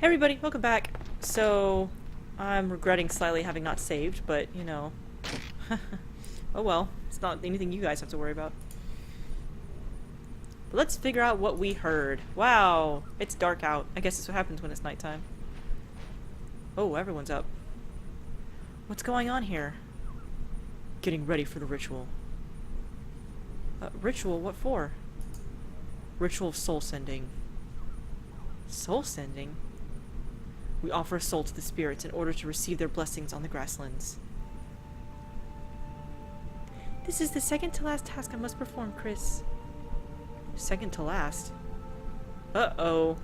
Hey everybody, welcome back. So, I'm regretting slightly having not saved, but, you know. Oh well, it's not anything you guys have to worry about. But let's figure out what we heard. Wow, it's dark out. I guess that's what happens when it's nighttime. Oh, everyone's up. What's going on here? Getting ready for the ritual. Ritual? What for? Ritual of soul sending. Soul sending? We offer a soul to the spirits in order to receive their blessings on the grasslands. This is the second to last task I must perform, Chris. Second to last? Uh-oh.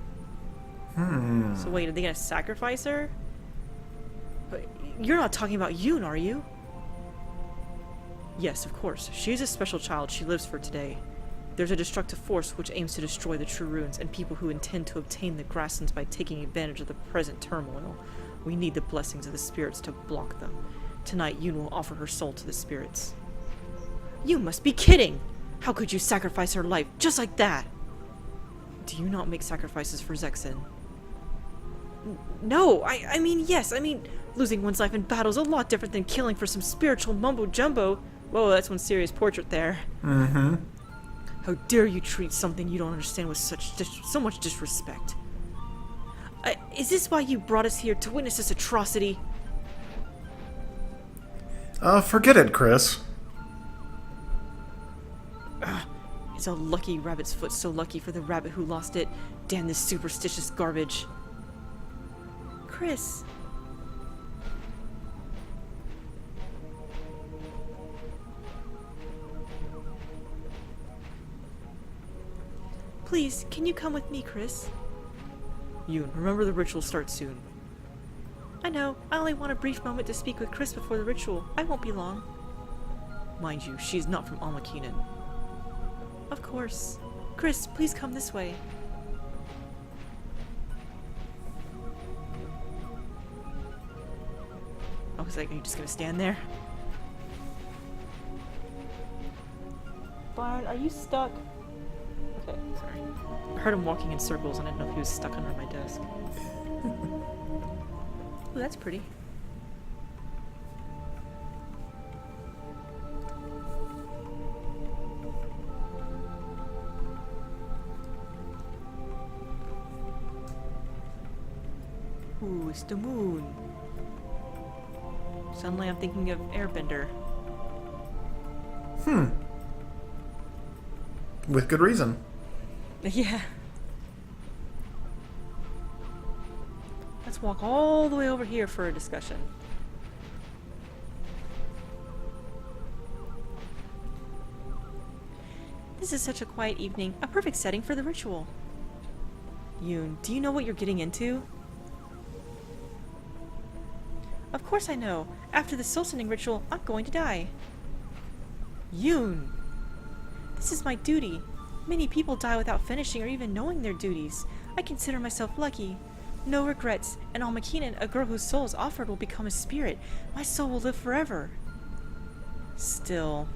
So wait, are they gonna sacrifice her? But you're not talking about Yoon, are you? Yes, of course. She's a special child. She lives for today. There's a destructive force which aims to destroy the true runes and people who intend to obtain the grasslands by taking advantage of the present turmoil. We need the blessings of the spirits to block them. Tonight, Yoon will offer her soul to the spirits. You must be kidding! How could you sacrifice her life just like that? Do you not make sacrifices for Zexin? No, I mean, yes, I mean, losing one's life in battle is a lot different than killing for some spiritual mumbo-jumbo. Whoa, that's one serious portrait there. Mm-hmm. How dare you treat something you don't understand with so much disrespect? Is this why you brought us here, to witness this atrocity? Forget it, Chris. It's a lucky rabbit's foot, so lucky for the rabbit who lost it. Damn this superstitious garbage. Chris. Please, can you come with me, Chris? Yoon, remember the ritual starts soon. I know. I only want a brief moment to speak with Chris before the ritual. I won't be long. Mind you, she's not from Almakinen. Of course. Chris, please come this way. I was like, are you just gonna stand there? Byron, are you stuck? Okay, sorry. I heard him walking in circles and I didn't know if he was stuck under my desk. Ooh, that's pretty. Ooh, it's the moon. Suddenly I'm thinking of Airbender. With good reason. Yeah. Let's walk all the way over here for a discussion. This is such a quiet evening, a perfect setting for the ritual. Yoon, do you know what you're getting into? Of course I know. After the soul sending ritual, I'm going to die. Yoon! This is my duty. Many people die without finishing or even knowing their duties. I consider myself lucky. No regrets, and Almakinen, a girl whose soul is offered, will become a spirit. My soul will live forever. Still.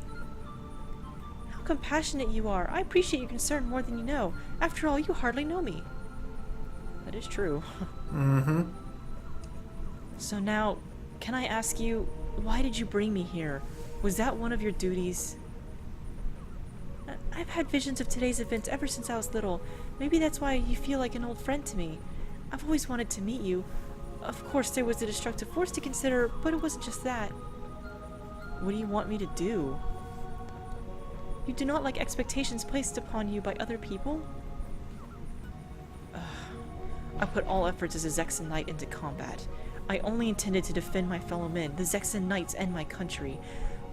How compassionate you are. I appreciate your concern more than you know. After all, you hardly know me. That is true. Mm-hmm. So now, can I ask you, why did you bring me here? Was that one of your duties? I've had visions of today's events ever since I was little. Maybe that's why you feel like an old friend to me. I've always wanted to meet you. Of course, there was a destructive force to consider, but it wasn't just that. What do you want me to do? You do not like expectations placed upon you by other people? I put all efforts as a Zexin Knight into combat. I only intended to defend my fellow men, the Zexin Knights, and my country.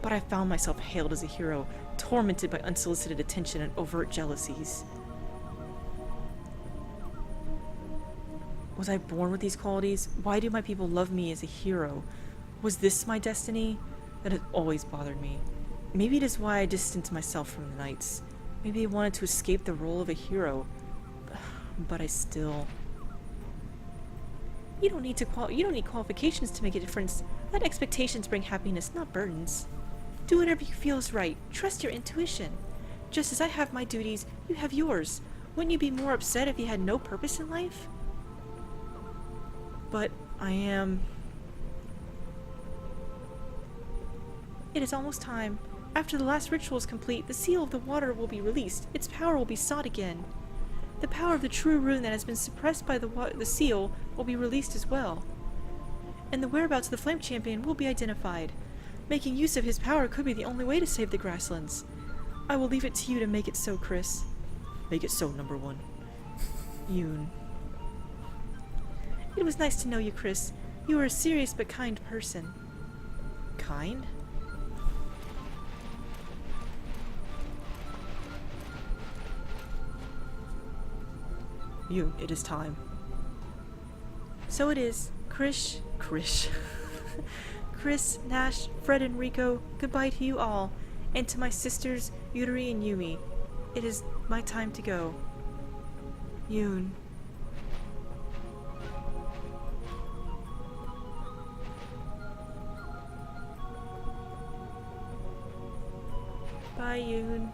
But I found myself hailed as a hero, tormented by unsolicited attention and overt jealousies. Was I born with these qualities? Why do my people love me as a hero? Was this my destiny? That has always bothered me. Maybe it is why I distanced myself from the Knights. Maybe I wanted to escape the role of a hero. But I still... You don't need qualifications to make a difference. Let expectations bring happiness, not burdens. Do whatever you feel is right. Trust your intuition. Just as I have my duties, you have yours. Wouldn't you be more upset if you had no purpose in life? But I am... It is almost time. After the last ritual is complete, the seal of the water will be released. Its power will be sought again. The power of the true rune that has been suppressed by the seal will be released as well. And the whereabouts of the Flame Champion will be identified. Making use of his power could be the only way to save the grasslands. I will leave it to you to make it so, Chris. Make it so, number one. Yoon. It was nice to know you, Chris. You are a serious but kind person. Kind? Yoon, it is time. So it is. Chris, Nash, Fred, and Rico, goodbye to you all. And to my sisters, Yuri and Yumi. It is my time to go. Yoon. Bye, Yoon.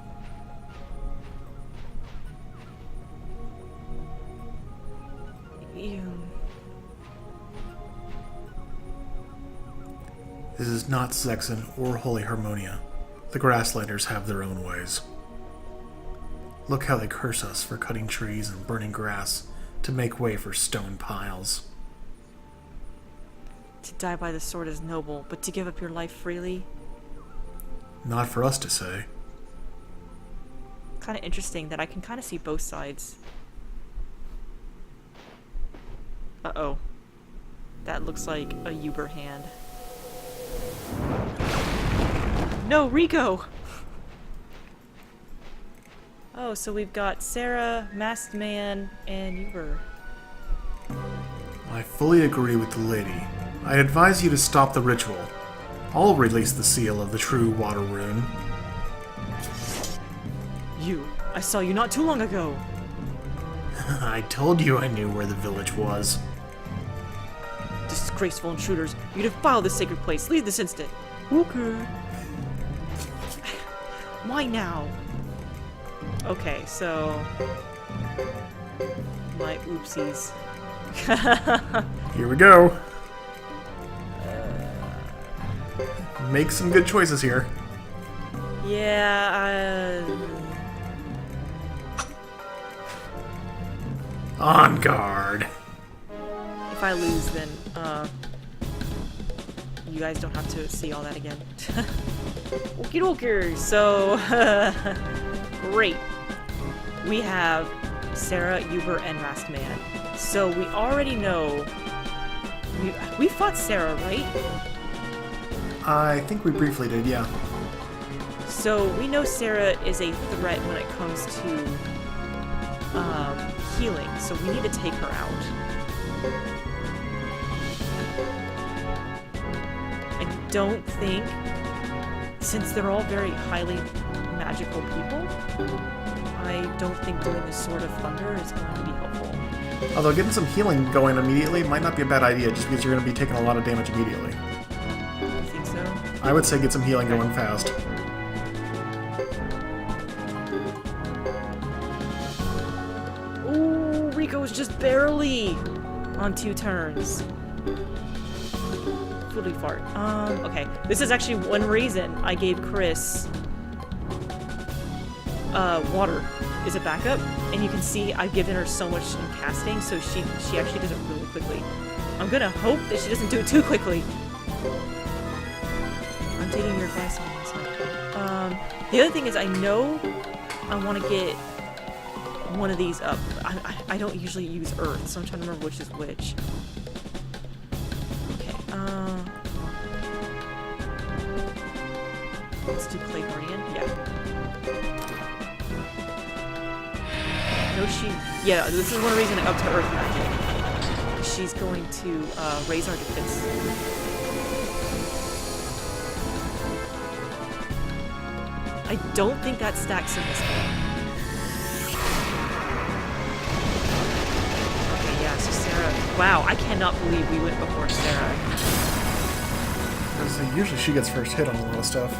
Yoon. This is not Zexen or Holy Harmonia. The Grasslanders have their own ways. Look how they curse us for cutting trees and burning grass to make way for stone piles. To die by the sword is noble, but to give up your life freely? Not for us to say. Kind of interesting that I can kind of see both sides. Uh-oh. That looks like a Yuber hand. No, Rico! Oh, so we've got Sarah, Masked Man, and Yuber. I fully agree with the lady. I advise you to stop the ritual. I'll release the seal of the true water rune. I saw you not too long ago! I told you I knew where the village was. Disgraceful intruders! You defile this sacred place! Leave this instant! Okay. Why now? Okay, so... My oopsies. Here we go. Make some good choices here. Yeah, On guard. if I lose, then, you guys don't have to see all that again. Okie dokie! So, great. We have Sarah, Yuber, and Masked Man. So we already know... We fought Sarah, right? I think we briefly did, yeah. So we know Sarah is a threat when it comes to healing, so we need to take her out. I don't think, since they're all very highly magical people, I don't think doing the Sword of Thunder is going to be helpful. Although getting some healing going immediately might not be a bad idea, just because you're going to be taking a lot of damage immediately. You think so? I would say get some healing going fast. Ooh, Rico's just barely on 2 turns. Foodly fart. Okay. This is actually one reason I gave Chris water is a backup, and you can see I've given her so much in casting, so she actually does it really quickly. I'm gonna hope that she doesn't do it too quickly. I'm taking your advice on this one. The other thing is I know I want to get one of these up. I don't usually use Earth, so I'm trying to remember which is which. Okay, let's do Clay Guardian. Yeah. No, yeah, this is one reason I upped to Earth magic. She's going to raise our defense. I don't think that stacks in this game. Okay, yeah, so Sarah. Wow, I cannot believe we went before Sarah. Because usually she gets first hit on a lot of stuff.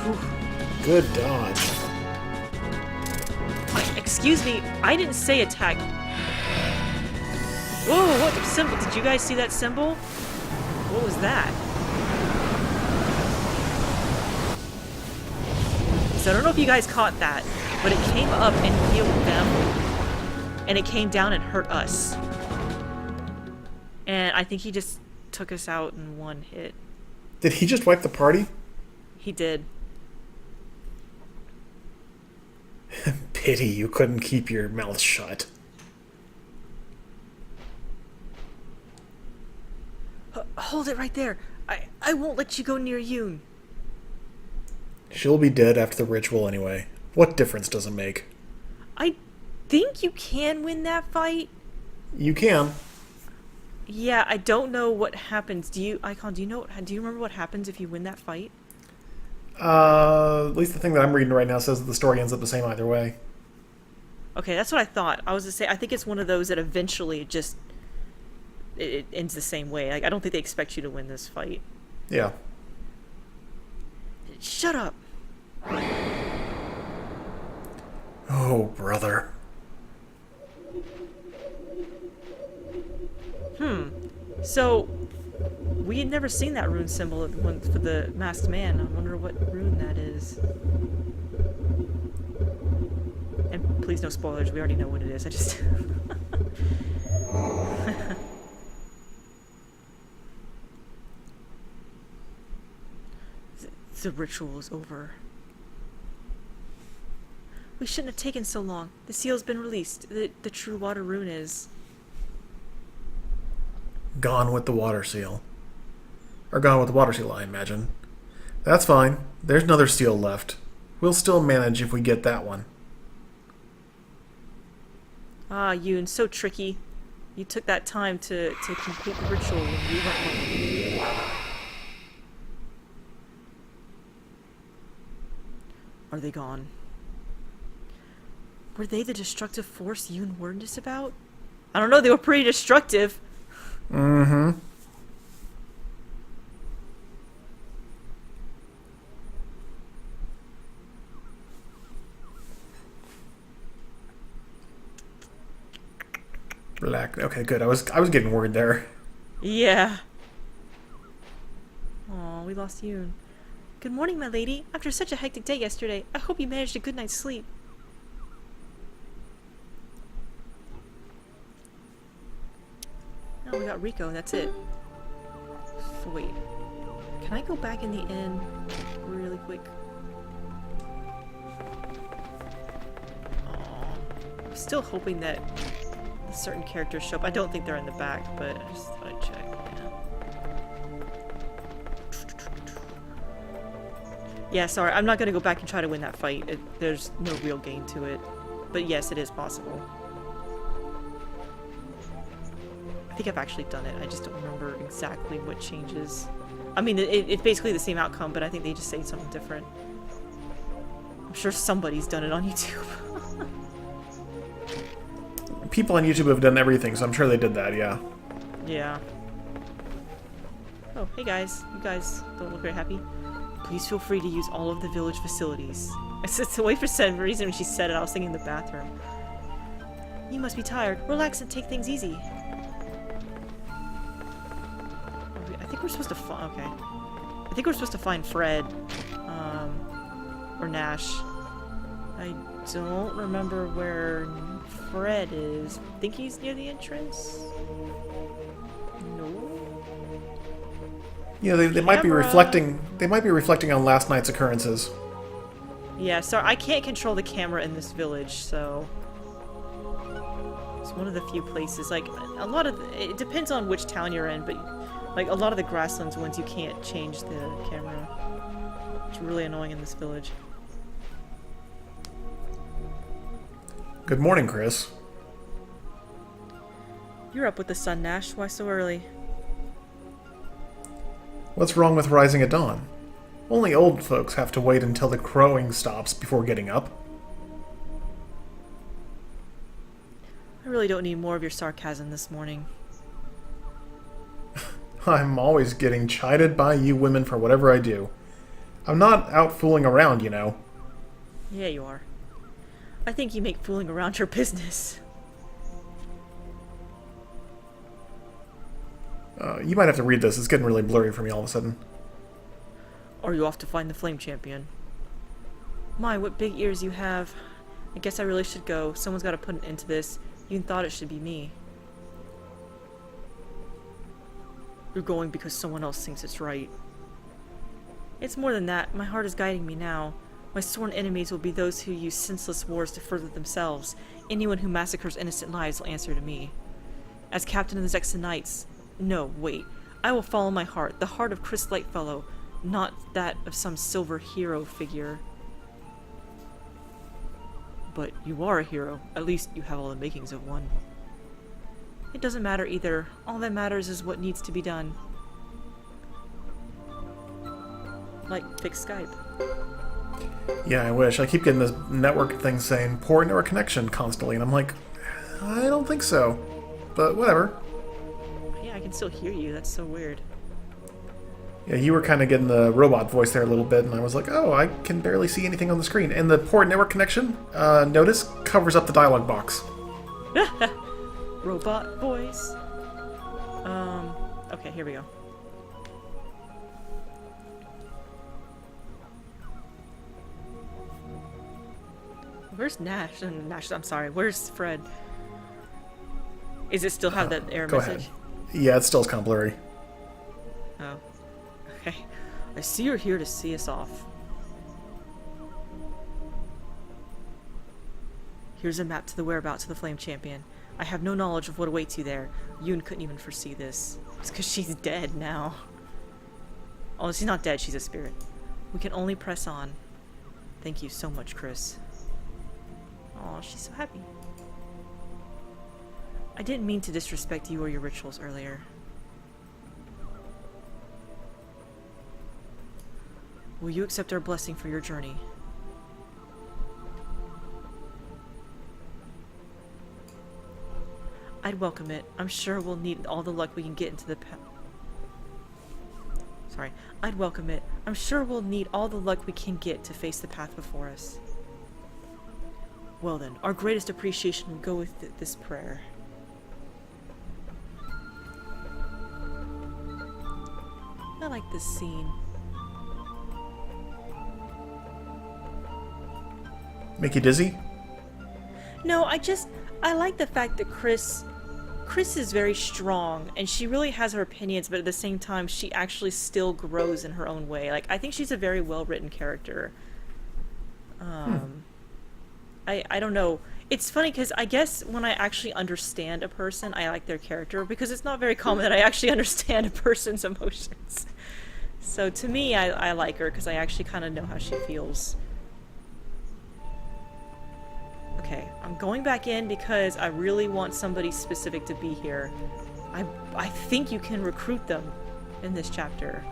Whew. Good dodge. Excuse me, I didn't say attack. Whoa, what symbol? Did you guys see that symbol? What was that? So I don't know if you guys caught that, but it came up and healed them, and it came down and hurt us. And I think he just took us out in one hit. Did he just wipe the party? He did. Pity you couldn't keep your mouth shut. Hold it right there. I won't let you go near Yoon. She'll be dead after the ritual anyway. What difference does it make? I think you can win that fight. You can. Yeah, I don't know what happens. Do you remember what happens if you win that fight? At least the thing that I'm reading right now says that the story ends up the same either way. Okay, that's what I thought. I was to say, I think it's one of those that eventually it ends the same way. Like, I don't think they expect you to win this fight. Yeah. Shut up. Oh, brother. So, we had never seen that rune symbol for the masked man. I wonder what rune that is. And please no spoilers, we already know what it is. I just... The ritual is over. We shouldn't have taken so long. The seal's been released. The true water rune is... Gone with the water seal. Or gone with the water seal, I imagine. That's fine. There's another seal left. We'll still manage if we get that one. Ah, Yoon, so tricky. You took that time to complete the ritual when we weren't looking. Are they gone? Were they the destructive force Yoon warned us about? I don't know, they were pretty destructive. Mm-hmm. Black. Okay, good. I was getting worried there. Yeah. Aw, we lost Yoon. Good morning, my lady. After such a hectic day yesterday, I hope you managed a good night's sleep. Oh, we got Rico, and that's it. So wait. Can I go back in the inn really quick? Aw. I'm still hoping that certain characters show up. I don't think they're in the back, but I just thought I'd check. Yeah, sorry, I'm not going to go back and try to win that fight. There's no real gain to it. But yes, it is possible. I think I've actually done it. I just don't remember exactly what changes. I mean, it's basically the same outcome, but I think they just say something different. I'm sure somebody's done it on YouTube. People on YouTube have done everything, so I'm sure they did that, yeah. Yeah. Oh, hey guys. You guys don't look very happy. Please feel free to use all of the village facilities. It's a way for some reason when she said it, I was thinking the bathroom. You must be tired. Relax and take things easy. I think we're supposed to find... Okay. I think we're supposed to find Fred. Or Nash. I don't remember where Fred is. Think he's near the entrance? No. Yeah, they might be reflecting. They might be reflecting on last night's occurrences. Yeah, sorry, I can't control the camera in this village, so it's one of the few places. Like a lot of it depends on which town you're in, but like a lot of the grasslands ones, you can't change the camera. It's really annoying in this village. Good morning, Chris. You're up with the sun, Nash. Why so early? What's wrong with rising at dawn? Only old folks have to wait until the crowing stops before getting up. I really don't need more of your sarcasm this morning. I'm always getting chided by you women for whatever I do. I'm not out fooling around, you know. Yeah, you are. I think you make fooling around your business. You might have to read this. It's getting really blurry for me all of a sudden. Are you off to find the Flame Champion? My, what big ears you have. I guess I really should go. Someone's got to put an end to this. You thought it should be me. You're going because someone else thinks it's right. It's more than that. My heart is guiding me now. My sworn enemies will be those who use senseless wars to further themselves. Anyone who massacres innocent lives will answer to me. As captain of the Zexon Knights... No, wait. I will follow my heart, the heart of Chris Lightfellow, not that of some silver hero figure. But you are a hero. At least you have all the makings of one. It doesn't matter either. All that matters is what needs to be done. Like, fix Skype. Yeah, I wish. I keep getting this network thing saying poor network connection constantly, and I'm like, I don't think so. But whatever. Yeah, I can still hear you. That's so weird. Yeah, you were kind of getting the robot voice there a little bit, and I was like, oh, I can barely see anything on the screen. And the poor network connection, notice, covers up the dialog box. Robot voice. Okay, here we go. Where's Nash? Nash, I'm sorry. Where's Fred? Is it still have that error Go message? ahead. Yeah, it still is kind of blurry. Oh. Okay. I see you're here to see us off. Here's a map to the whereabouts of the Flame Champion. I have no knowledge of what awaits you there. Yoon couldn't even foresee this. It's because she's dead now. Oh, she's not dead. She's a spirit. We can only press on. Thank you so much, Chris. Aw, she's so happy. I didn't mean to disrespect you or your rituals earlier. Will you accept our blessing for your journey? I'd welcome it. I'm sure we'll need all the luck we can get into the I'd welcome it. I'm sure we'll need all the luck we can get to face the path before us. Well then, our greatest appreciation will go with this prayer. I like this scene. Make you dizzy? No, I like the fact that Chris is very strong, and she really has her opinions, but at the same time, she actually still grows in her own way. Like, I think she's a very well-written character. I don't know. It's funny, because I guess when I actually understand a person, I like their character, because it's not very common that I actually understand a person's emotions. So, to me, I like her, because I actually kind of know how she feels. Okay, I'm going back in because I really want somebody specific to be here. I think you can recruit them in this chapter.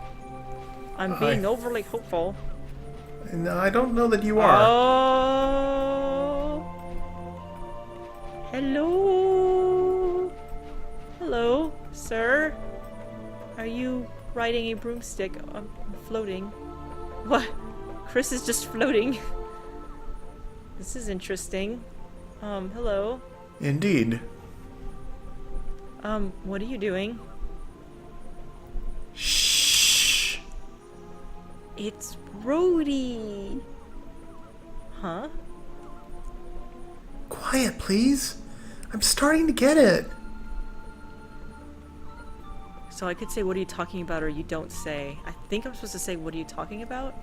I'm being overly hopeful. No, I don't know that you are. Oh! Hello? Hello, sir? Are you riding a broomstick? I'm floating. What? Chris is just floating. This is interesting. Hello? Indeed. What are you doing? Shh. It's Rody! Huh? Quiet, please. I'm starting to get it. So I could say, what are you talking about, or you don't say. I think I'm supposed to say, what are you talking about?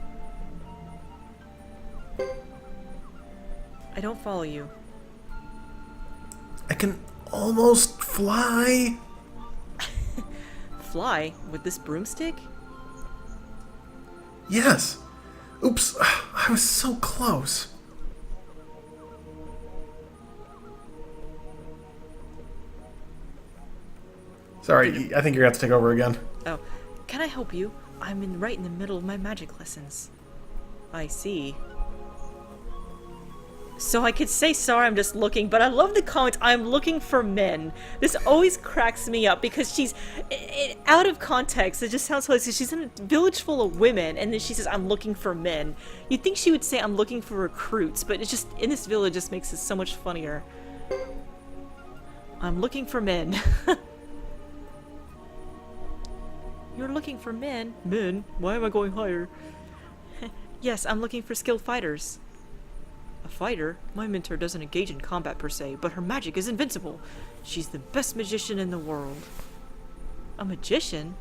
I don't follow you. I can almost fly. Fly? With this broomstick? Yes. Oops, I was so close. Sorry, I think you're going to have to take over again. Oh. Can I help you? I'm right in the middle of my magic lessons. I see. So I could say, sorry, I'm just looking, but I love the comment, I'm looking for men. This always cracks me up because she's, out of context, it just sounds hilarious. She's in a village full of women, and then she says, I'm looking for men. You'd think she would say, I'm looking for recruits, but it's just, in this village, just makes it so much funnier. I'm looking for men. you're looking for men... Men? Why am I going higher? Yes, I'm looking for skilled fighters. A fighter? My mentor doesn't engage in combat per se, but her magic is invincible. She's the best magician in the world. A magician?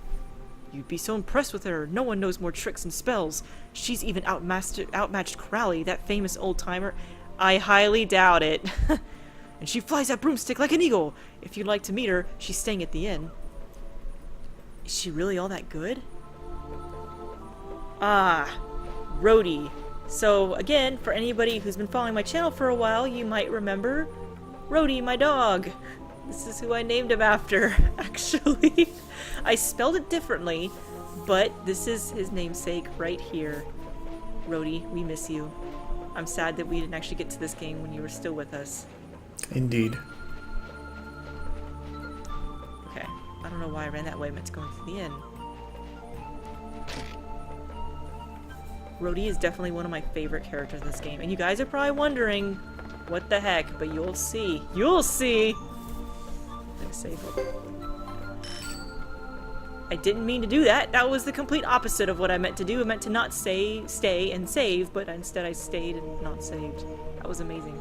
You'd be so impressed with her. No one knows more tricks and spells. She's even outmatched Crowley, that famous old-timer. I highly doubt it. And she flies that broomstick like an eagle. If you'd like to meet her, she's staying at the inn. Is she really all that good? Ah, Rody. So, again, for anybody who's been following my channel for a while, you might remember Rody, my dog. This is who I named him after, actually. I spelled it differently, but this is his namesake right here. Rody, we miss you. I'm sad that we didn't actually get to this game when you were still with us. Indeed. Okay, I don't know why I ran that way. I meant to go into the inn. Rody is definitely one of my favorite characters in this game. And you guys are probably wondering, what the heck? But you'll see. You'll see! I'm gonna save it. I didn't mean to do that. That was the complete opposite of what I meant to do. I meant to not stay and save, but instead I stayed and not saved. That was amazing.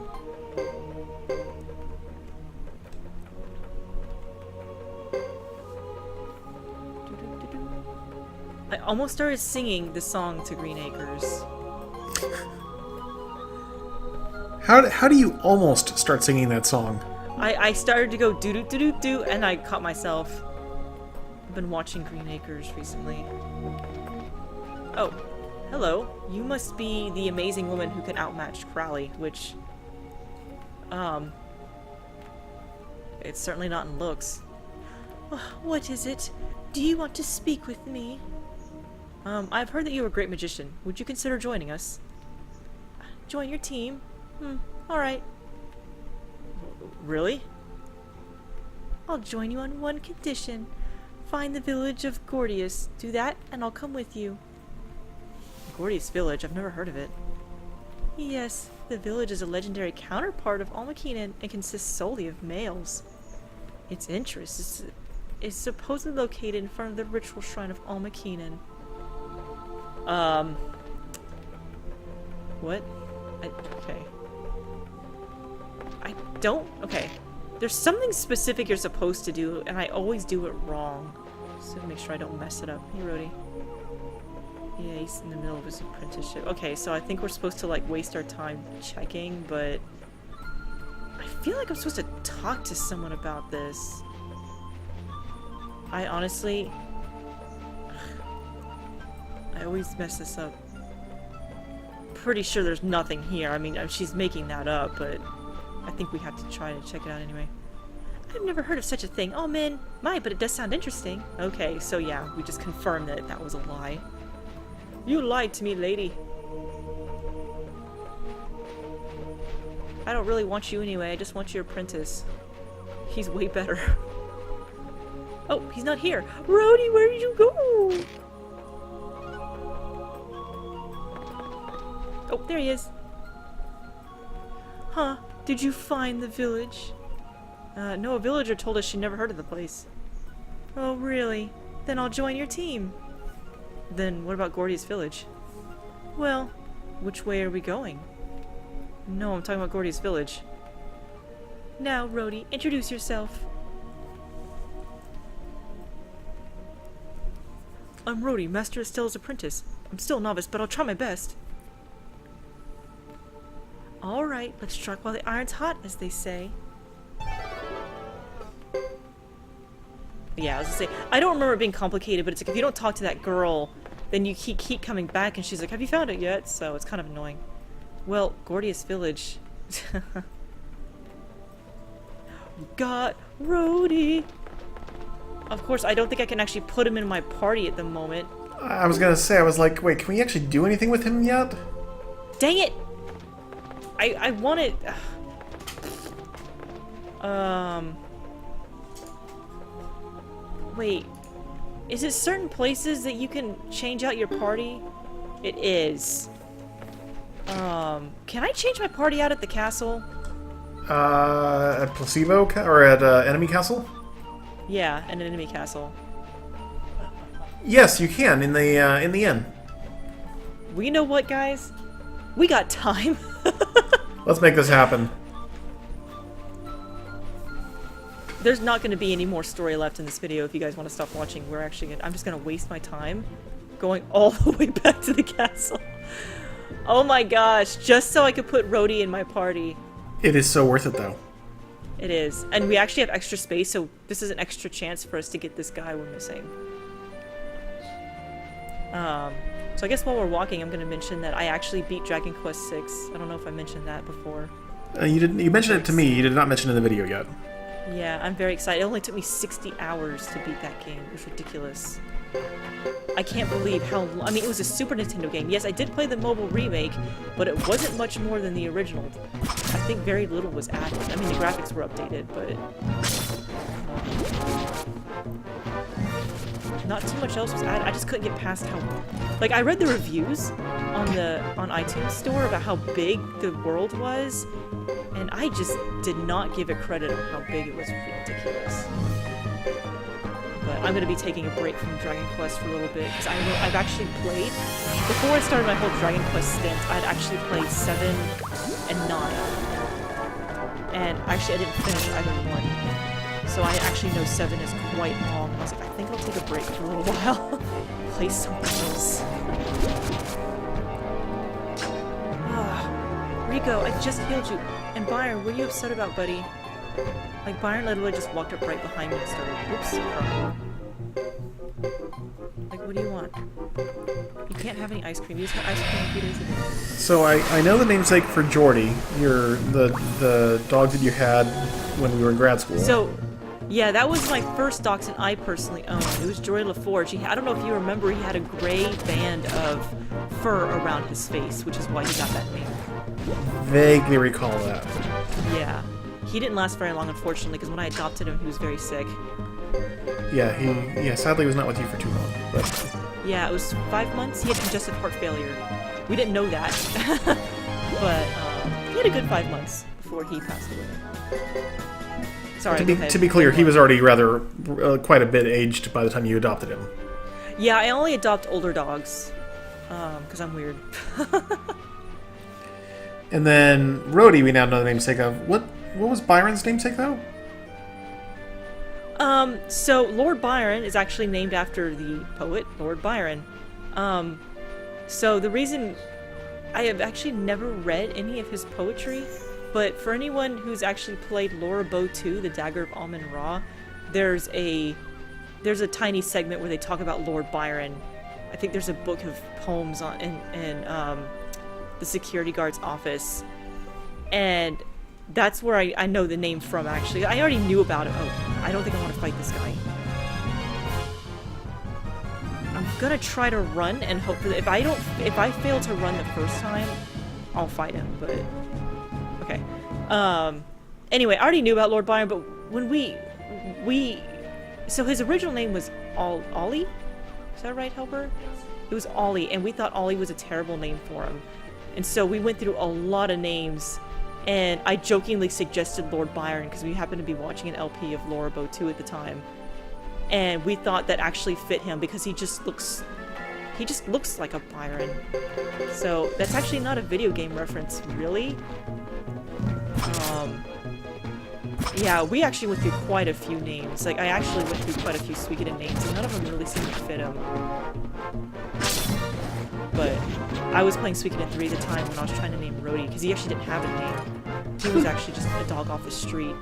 I almost started singing the song to Green Acres. How do you almost start singing that song? I started to go do-do-do-do-do, and I caught myself. I've been watching Green Acres recently. Oh, hello. You must be the amazing woman who can outmatch Crowley, which... it's certainly not in looks. What is it? Do you want to speak with me? I've heard that you're a great magician. Would you consider joining us? Join your team? Alright. Really? I'll join you on one condition. Find the village of Gordius. Do that, and I'll come with you. Gordius Village? I've never heard of it. Yes, the village is a legendary counterpart of Almakinen and consists solely of males. Its interest is supposedly located in front of the ritual shrine of Almakinen. What? Okay. I don't... Okay. There's something specific you're supposed to do, and I always do it wrong. So make sure I don't mess it up. Hey, Rody. Yeah, he's in the middle of his apprenticeship. Okay, so I think we're supposed to, like, waste our time checking, but... I feel like I'm supposed to talk to someone about this. I honestly... I always mess this up. Pretty sure there's nothing here. I mean, she's making that up, but I think we have to try to check it out anyway. I've never heard of such a thing. Oh, man. But it does sound interesting. Okay, so yeah, we just confirmed that that was a lie. You lied to me, lady. I don't really want you anyway. I just want your apprentice. He's way better. Oh, he's not here. Rody, where did you go? Oh, there he is. Huh? Did you find the village? No, a villager told us she never heard of the place. Oh, really? Then I'll join your team. Then what about Gordius Village? Well, which way are we going? No, I'm talking about Gordius Village. Now, Rody, introduce yourself. I'm Rody, Master Estelle's apprentice. I'm still a novice, but I'll try my best. Alright, let's strike while the iron's hot, as they say. Yeah, I was gonna say, I don't remember it being complicated, but it's like if you don't talk to that girl, then you keep coming back and she's like, have you found it yet? So it's kind of annoying. Well, Gordius Village. Got Rody. Of course, I don't think I can actually put him in my party at the moment. I was gonna say, I was like, wait, can we actually do anything with him yet? Dang it! I want it... Wait. Is it certain places that you can change out your party? It is. Can I change my party out at the castle? At Placebo or at Enemy Castle? Yeah, an enemy castle. Yes, you can in the inn. Well, you know what, guys? We got time. Let's make this happen. There's not going to be any more story left in this video if you guys want to stop watching. I'm just going to waste my time going all the way back to the castle. Oh my gosh, just so I could put Rody in my party. It is so worth it, though. It is. And we actually have extra space, so this is an extra chance for us to get this guy we're missing. So I guess while we're walking, I'm going to mention that I actually beat Dragon Quest VI. I don't know if I mentioned that before. You didn't. You mentioned it to me. You did not mention it in the video yet. Yeah, I'm very excited. It only took me 60 hours to beat that game. It was ridiculous. I can't believe how... I mean, it was a Super Nintendo game. Yes, I did play the mobile remake, but it wasn't much more than the original. I think very little was added. I mean, the graphics were updated, but... not too much else was added. I just couldn't get past how... Like, I read the reviews on iTunes Store about how big the world was, and I just did not give it credit on how big it was. Ridiculous. But I'm going to be taking a break from Dragon Quest for a little bit, because I've actually played... Before I started my whole Dragon Quest stint, I'd actually played 7 and 9. And actually, I didn't finish either one. So I actually know 7 is quite long. I was like, I think I'll take a break for a little while. Play something else. Rico, I just healed you. And Byron, what are you upset about, buddy? Like, Byron literally just walked up right behind me and started, whoops, crying. Like, what do you want? You can't have any ice cream. You just had ice cream a few days ago. So I know the namesake for Rhody, the dog that you had when we were in grad school. So, yeah, that was my first dachshund I personally owned. It was Rody LaForge. I don't know if you remember, he had a gray band of fur around his face, which is why he got that name. Vaguely recall that. Yeah. He didn't last very long, unfortunately, because when I adopted him, he was very sick. Yeah, sadly was not with you for too long. But yeah, it was 5 months. He had congestive heart failure. We didn't know that. But he had a good 5 months before he passed away. Sorry, to be clear, he was already rather quite a bit aged by the time you adopted him. Yeah, I only adopt older dogs. Because I'm weird. And then Rhody, we now know the namesake of. What was Byron's namesake, though? So Lord Byron is actually named after the poet Lord Byron. So the reason I have actually never read any of his poetry, but for anyone who's actually played Laura Bow 2, The Dagger of Amun-Ra, there's a tiny segment where they talk about Lord Byron. I think there's a book of poems in the security guard's office, and that's where I know the name from, actually. I already knew about it. Oh, I don't think I want to fight this guy. I'm gonna try to run and hope that if I fail to run the first time, I'll fight him, but... Okay. Anyway, I already knew about Lord Byron, but when so his original name was Ollie? Is that right, Helper? It was Ollie, and we thought Ollie was a terrible name for him. And so we went through a lot of names, and I jokingly suggested Lord Byron because we happened to be watching an LP of Laura Bow 2 at the time. And we thought that actually fit him because he just looks like a Byron. So that's actually not a video game reference, really. Yeah, we actually went through quite a few names. Like, I actually went through quite a few Suikoden names, and none of them really seemed to fit him. But I was playing Suikoden 3 at the time when I was trying to name Rody, because he actually didn't have a name. He was actually just a dog off the street.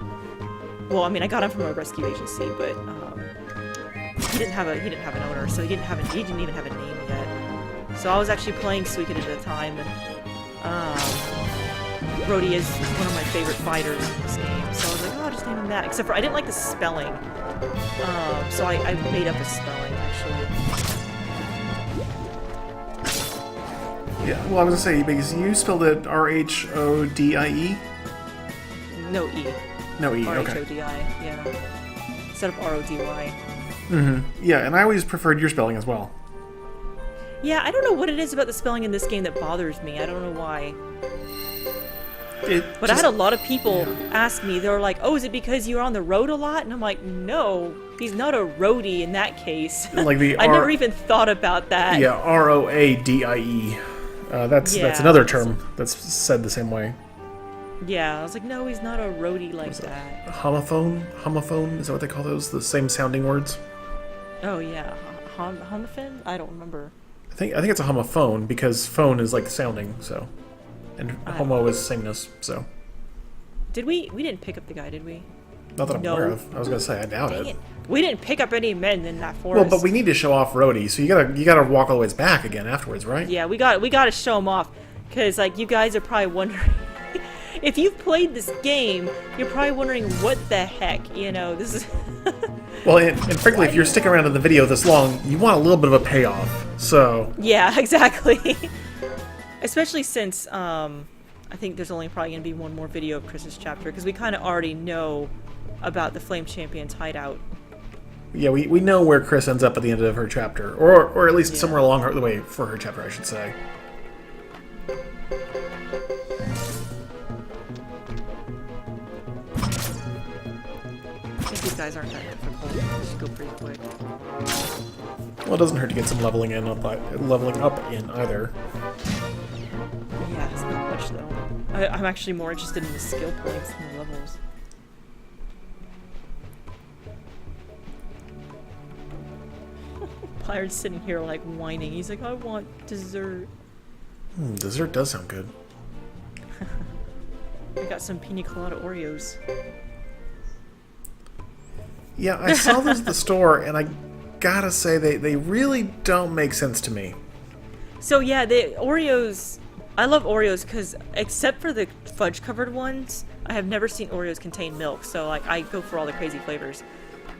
Well, I mean, I got him from a rescue agency, but he didn't have an owner, so he didn't even have a name yet. So I was actually playing Suikoden at the time, and Rody is one of my favorite fighters in this game, so I was like, oh, I'll just name him that. Except for I didn't like the spelling, so I made up a spelling, actually. Yeah, well, I was gonna say, because you spelled it R-H-O-D-I-E? No E. No E, okay. R-H-O-D-I, yeah. Instead of R-O-D-Y. Mm-hmm. Yeah, and I always preferred your spelling as well. Yeah, I don't know what it is about the spelling in this game that bothers me. I don't know why. But I had a lot of people ask me, they were like, oh, is it because you're on the road a lot? And I'm like, no, he's not a roadie in that case. Like the I never even thought about that. Yeah, Roadie. That's another term that's said the same way. Yeah, I was like, no, he's not a roadie like that. Homophone? Is that what they call those? The same sounding words? Oh, yeah. Homophone? I don't remember. I think it's a homophone because phone is like sounding, so. And homo is sameness, so. Did we didn't pick up the guy, did we? Not that I'm aware of. I was going to say, I doubt it. We didn't pick up any men in that forest. Well, but we need to show off Rody, so you gotta walk all the ways back again afterwards, right? Yeah, we got to show him off. Because, like, you guys are probably wondering... If you've played this game, you're probably wondering what the heck, you know, this is... Well, and frankly, if you're sticking around in the video this long, you want a little bit of a payoff, so... Yeah, exactly. Especially since, I think there's only probably going to be one more video of Chris's chapter, because we kind of already know about the Flame Champion's hideout. Yeah, we know where Chris ends up at the end of her chapter, or at least somewhere along the way for her chapter, I should say. These guys aren't that difficult. They just go pretty quick. Well, it doesn't hurt to get some leveling up in either. Yeah, it's not much though. I'm actually more interested in the skill points than the levels. Pyre's sitting here like whining. He's like, I want dessert. Dessert does sound good. I got some pina colada Oreos. Yeah, I saw those at the store, and I gotta say, they really don't make sense to me. So yeah, the Oreos... I love Oreos because, except for the fudge-covered ones, I have never seen Oreos contain milk, so like I go for all the crazy flavors.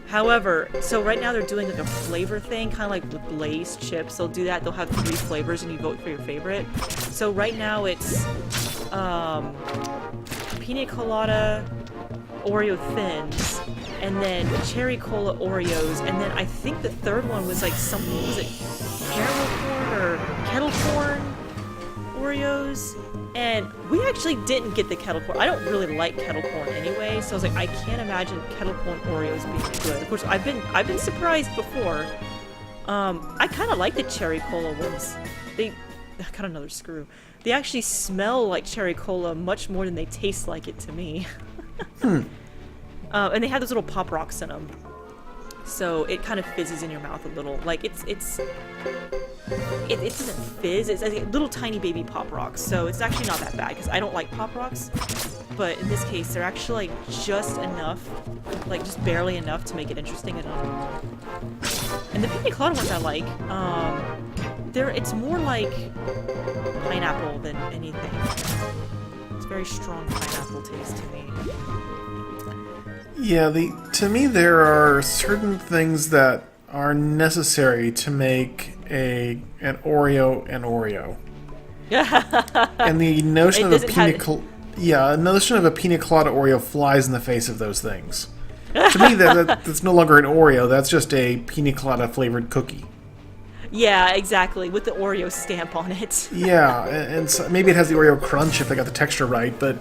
However, so right now they're doing like a flavor thing, kind of like with Lay's chips. They'll do that, they'll have 3 flavors and you vote for your favorite. So right now it's pina colada Oreo thins, and then cherry cola Oreos, and then I think the third one was like something, was it caramel corn or kettle corn Oreos? And we actually didn't get the kettle corn. I don't really like kettle corn anyway, so I was like, I can't imagine kettle corn Oreos being good. Of course, I've been surprised before. I kind of like the cherry cola ones. I got another screw. They actually smell like cherry cola much more than they taste like it to me. And they have those little pop rocks in them, so it kind of fizzes in your mouth a little. Like it doesn't fizz. It's like little tiny baby pop rocks, so it's actually not that bad because I don't like pop rocks. But in this case, they're actually like just enough, like just barely enough to make it interesting enough. And the pina colada ones I like. It's more like pineapple than anything. It's very strong pineapple taste to me. Yeah, to me there are certain things that are necessary to make an Oreo an Oreo. And the notion of a pina colada Oreo flies in the face of those things. To me, that's no longer an Oreo. That's just a pina colada flavored cookie. Yeah, exactly, with the Oreo stamp on it. Yeah, and so maybe it has the Oreo crunch if they got the texture right, but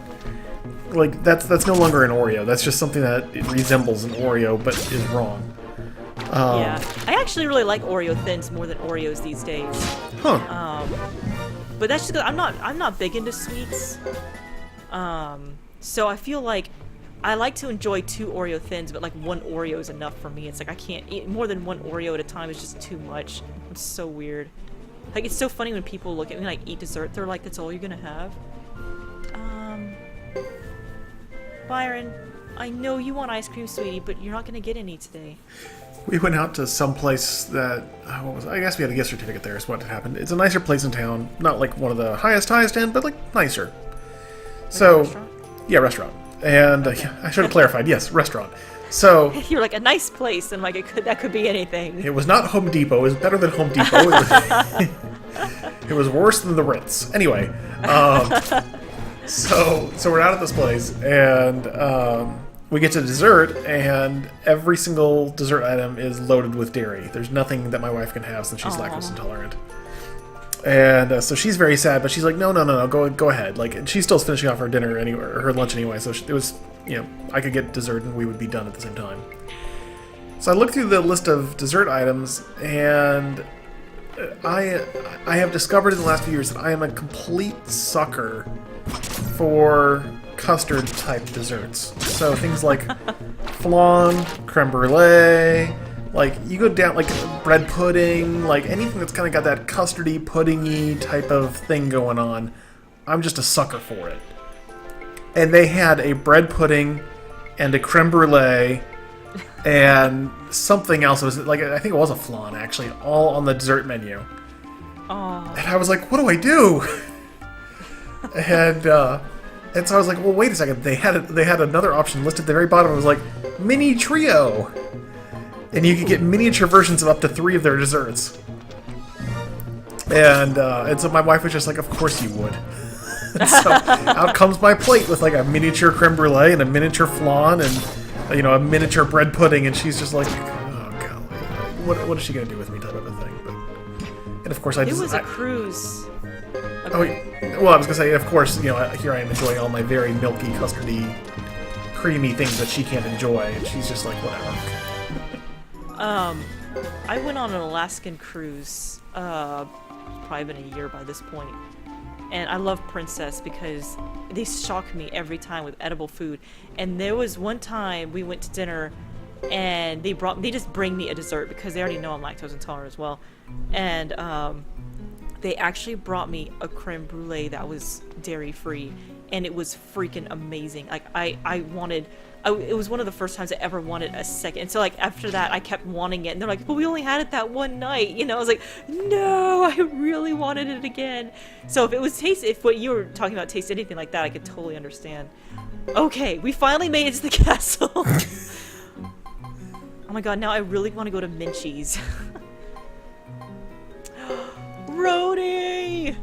like that's no longer an Oreo. That's just something that it resembles an Oreo but is wrong. Yeah, I actually really like Oreo thins more than Oreos these days. Huh. But that's just 'cause I'm not big into sweets. So I feel like I like to enjoy 2 Oreo thins, but like 1 Oreo is enough for me. It's like I can't eat more than 1 Oreo at a time. It's just too much. It's so weird. Like, it's so funny when people look at me like eat dessert. They're like, "That's all you're gonna have?" Byron, I know you want ice cream, sweetie, but you're not gonna get any today. We went out to some place that I guess we had a gift certificate there. Is what had happened. It's a nicer place in town, not like one of the highest end, but like nicer. Like so, a restaurant? Yeah, restaurant. And yeah, I should have clarified. Yes, restaurant. So you're like a nice place, and like that could be anything. It was not Home Depot. It was better than Home Depot. It was worse than the Ritz. Anyway, so we're out at this place, and we get to dessert, and every single dessert item is loaded with dairy. There's nothing that my wife can have since she's lactose intolerant. And so she's very sad, but she's like, no, go ahead. Like, and she's still finishing off her dinner anyway, or her lunch anyway. So it was, I could get dessert and we would be done at the same time. So I looked through the list of dessert items, and I have discovered in the last few years that I am a complete sucker for custard type desserts. So things like flan, creme brulee. Like, you go down, like, bread pudding, like, anything that's kind of got that custardy, puddingy type of thing going on, I'm just a sucker for it. And they had a bread pudding and a creme brulee and something else. It was, like, I think it was a flan, actually, all on the dessert menu. Oh. And I was like, what do I do? and so I was like, well, wait a second. They had another option listed at the very bottom. It was like, mini trio. And you could get miniature versions of up to 3 of their desserts. And so my wife was just like, of course you would. And so out comes my plate with like a miniature creme brulee and a miniature flan and a miniature bread pudding. And she's just like, oh golly, what is she gonna do with me, type of a thing. And of course it was a cruise. Okay. Well, I was gonna say, of course, here I am enjoying all my very milky, custardy, creamy things that she can't enjoy, and she's just like, whatever. I went on an Alaskan cruise, probably been a year by this point, and I love Princess because they shock me every time with edible food. And there was one time we went to dinner, and they just bring me a dessert because they already know I'm lactose intolerant as well, and they actually brought me a creme brulee that was dairy free, and it was freaking amazing. Like, it was one of the first times I ever wanted a second. And so, like, after that, I kept wanting it. And they're like, but we only had it that one night. I was like, no, I really wanted it again. So if what you were talking about tasted anything like that, I could totally understand. Okay, we finally made it to the castle. Oh my god, now I really want to go to Minchie's. Rhody!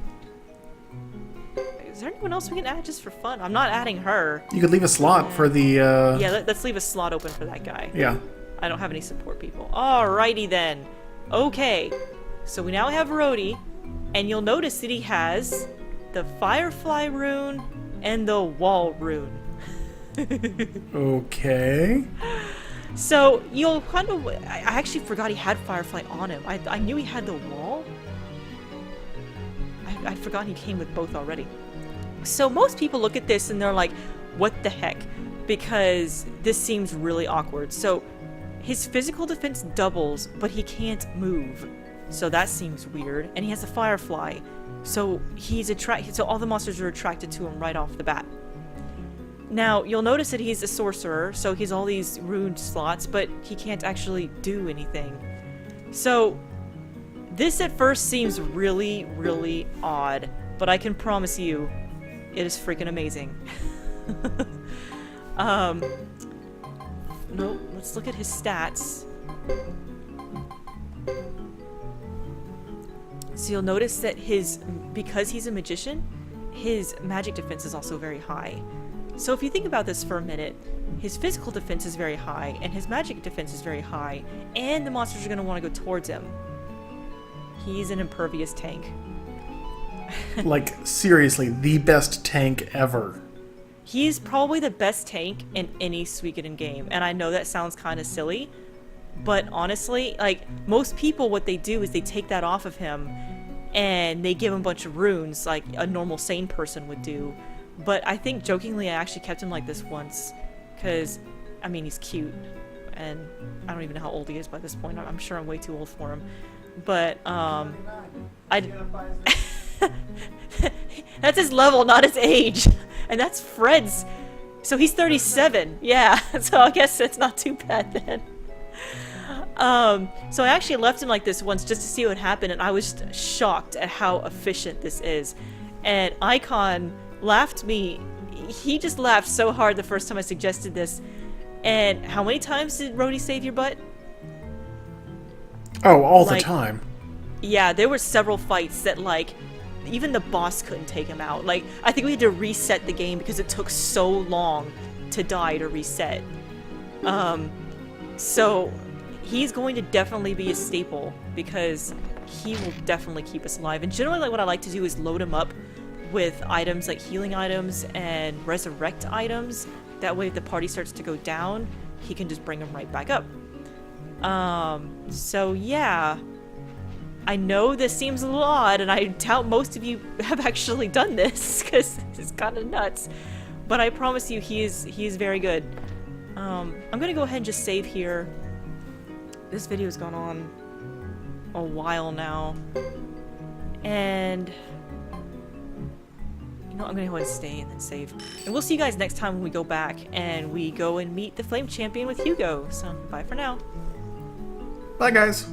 Is there anyone else we can add just for fun? I'm not adding her. You could leave a slot for the... Yeah, let's leave a slot open for that guy. Yeah. I don't have any support people. Alrighty then. Okay. So we now have Rody, and you'll notice that he has the Firefly rune and the Wall rune. Okay. So you'll kind of... I actually forgot he had Firefly on him. I knew he had the Wall. I'd forgotten he came with both already. So most people look at this and they're like, what the heck? Because this seems really awkward. So his physical defense doubles, but he can't move. So that seems weird. And he has a Firefly. So so all the monsters are attracted to him right off the bat. Now, you'll notice that he's a sorcerer, so he's all these rune slots, but he can't actually do anything. So this at first seems really, really odd, but I can promise you, it is freaking amazing. No, let's look at his stats. So you'll notice that because he's a magician, his magic defense is also very high. So if you think about this for a minute, his physical defense is very high, and his magic defense is very high, and the monsters are going to want to go towards him. He's an impervious tank. Like, seriously, the best tank ever. He's probably the best tank in any Suikoden game, and I know that sounds kind of silly, but honestly, like, most people, what they do is they take that off of him, and they give him a bunch of runes, like a normal sane person would do. But I think, jokingly, I actually kept him like this once, because, I mean, he's cute, and I don't even know how old he is by this point. I'm sure I'm way too old for him. But, that's his level, not his age. And that's Fred's. So he's 37. Yeah, so I guess that's not too bad then. So I actually left him like this once just to see what happened, and I was just shocked at how efficient this is. And Icon laughed me. He just laughed so hard the first time I suggested this. And how many times did Rody save your butt? Oh, all the time. Yeah, there were several fights that, like, even the boss couldn't take him out. Like, I think we had to reset the game because it took so long to die to reset. So he's going to definitely be a staple because he will definitely keep us alive. And generally, like, what I like to do is load him up with items like healing items and resurrect items. That way, if the party starts to go down, he can just bring them right back up. So yeah. I know this seems a little odd, and I doubt most of you have actually done this, because it's kind of nuts. But I promise you, he is very good. I'm gonna go ahead and just save here. This video's gone on a while now. And you know, I'm gonna go ahead and stay and then save. And we'll see you guys next time when we go back and we go and meet the Flame Champion with Hugo. So, bye for now. Bye, guys.